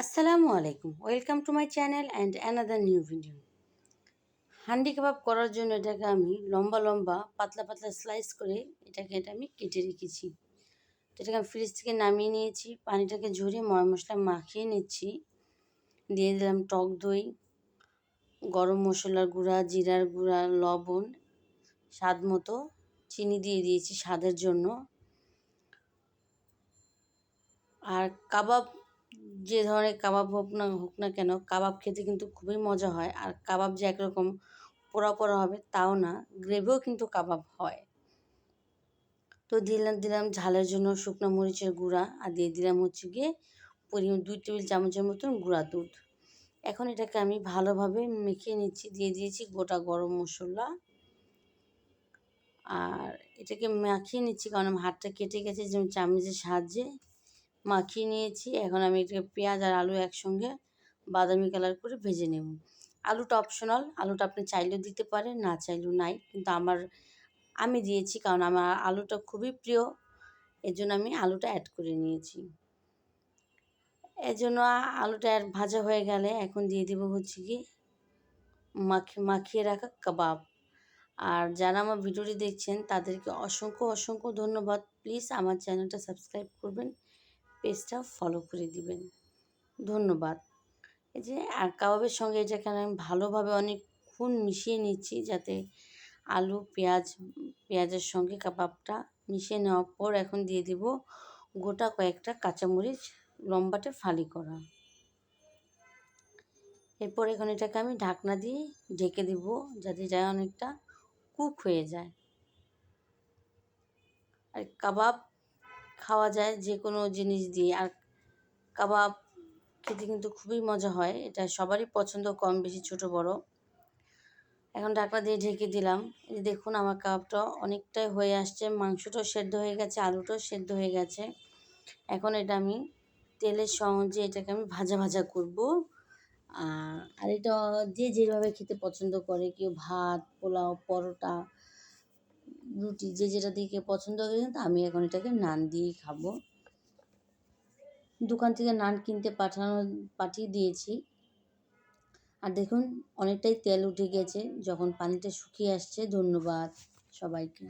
আসসালামু আলাইকুম, welcome to my channel and another new video. Handi kebab করার জন্য এটাকে আমি লম্বা লম্বা পাতলা পাতলা স্লাইস করে এটা আমি কেটে রেখেছি। এটাকে আমি ফ্রিজ থেকে নামিয়ে নিয়েছি, পানিটাকে ঝরিয়ে ময় মশলা মাখিয়ে নিচ্ছি। দিয়ে দিলাম টক দই, গরম মশলার গুঁড়া, জিরার গুঁড়া, লবণ, স্বাদ মতো চিনি দিয়ে দিয়েছি স্বাদের জন্য। আর কাবাব, যে ধরনের কাবাব হোক না কেন, কাবাব খেতে কিন্তু খুবই মজা হয়। আর কাবাব যে একরকম পোড়া পোড়া হবে তাও না, গ্রেভিও কিন্তু কাবাব হয়। তো দিলাম ঝালের জন্য শুকনো মরিচের গুঁড়া, আর দিয়ে দিলাম হচ্ছে গিয়ে পরিমাণ 2 টেবিল চামচের মতন গুঁড়া দুধ। এখন এটাকে আমি ভালোভাবে মেখে নিচ্ছি। দিয়ে দিয়েছি গোটা গরম মশলা, আর এটাকে মাখিয়ে নিচ্ছি কারণ আমার হাতটা কেটে গেছে, যেমন চামচের সাহায্যে মাখিয়ে নিয়েছি। এখন আমি এটাকে পেঁয়াজ আর আলু একসঙ্গে বাদামি কালার করে ভেজে নেব। আলুটা অপশনাল, আলুটা আপনি চাইলেও দিতে পারেন, না চাইলেও নাই, কিন্তু আমি দিয়েছি কারণ আমার আলুটা খুবই প্রিয়, এর জন্য আমি আলুটা অ্যাড করে নিয়েছি। এর জন্য আলুটা ভাজা হয়ে গেলে এখন দিয়ে দেবো হচ্ছে কি মাখিয়ে রাখা কাবাব। আর যারা আমার ভিডিওটি দেখছেন তাদেরকে অসংখ্য অসংখ্য ধন্যবাদ। প্লিজ আমার চ্যানেলটা সাবস্ক্রাইব করবেন, পেজটা ফলো করে দিবেন। ধন্যবাদ। এই যে আর কাবাবের সঙ্গে এটাকে আমি ভালোভাবে অনেকক্ষণ মিশিয়ে নিচ্ছি, যাতে আলু পেঁয়াজের সঙ্গে কাবাবটা মিশিয়ে নেওয়ার পর এখন দিয়ে দেব গোটা কয়েকটা কাঁচামরিচ লম্বাটে ফালি করা। এরপর এখন এটাকে আমি ঢাকনা দিয়ে ঢেকে দেব, যাতে এটা অনেকটা কুক হয়ে যায়। আর কাবাব খাওয়া যায় যে কোনো জিনিস দিয়ে, আর কাবাব খেতে কিন্তু খুবই মজা হয়। এটা সবারই পছন্দ, কম বেশি ছোট বড়। এখন ঢাকনা দিয়ে ঢেকে দিলাম। এই দেখুন আমার কাবাবটা অনেকটাই হয়ে আসছে, মাংসটাও সেদ্ধ হয়ে গেছে, আলুটাও সেদ্ধ হয়ে গেছে। এখন এটা আমি তেলের সঙ্গে এটাকে আমি ভাজা ভাজা করব। আর এটা যে যেভাবে খেতে পছন্দ করে, কেউ ভাত, পোলাও, পরোটা, রুটি, যে যেটা দিয়ে কেউ পছন্দ করে, কিন্তু আমি এখন এটাকে নান দিয়েই খাবো। দোকান থেকে নান কিনতে পাঠিয়ে দিয়েছি। আর দেখুন অনেকটাই তেল উঠে গেছে যখন পানিটা শুকিয়ে আসছে। ধন্যবাদ সবাইকে।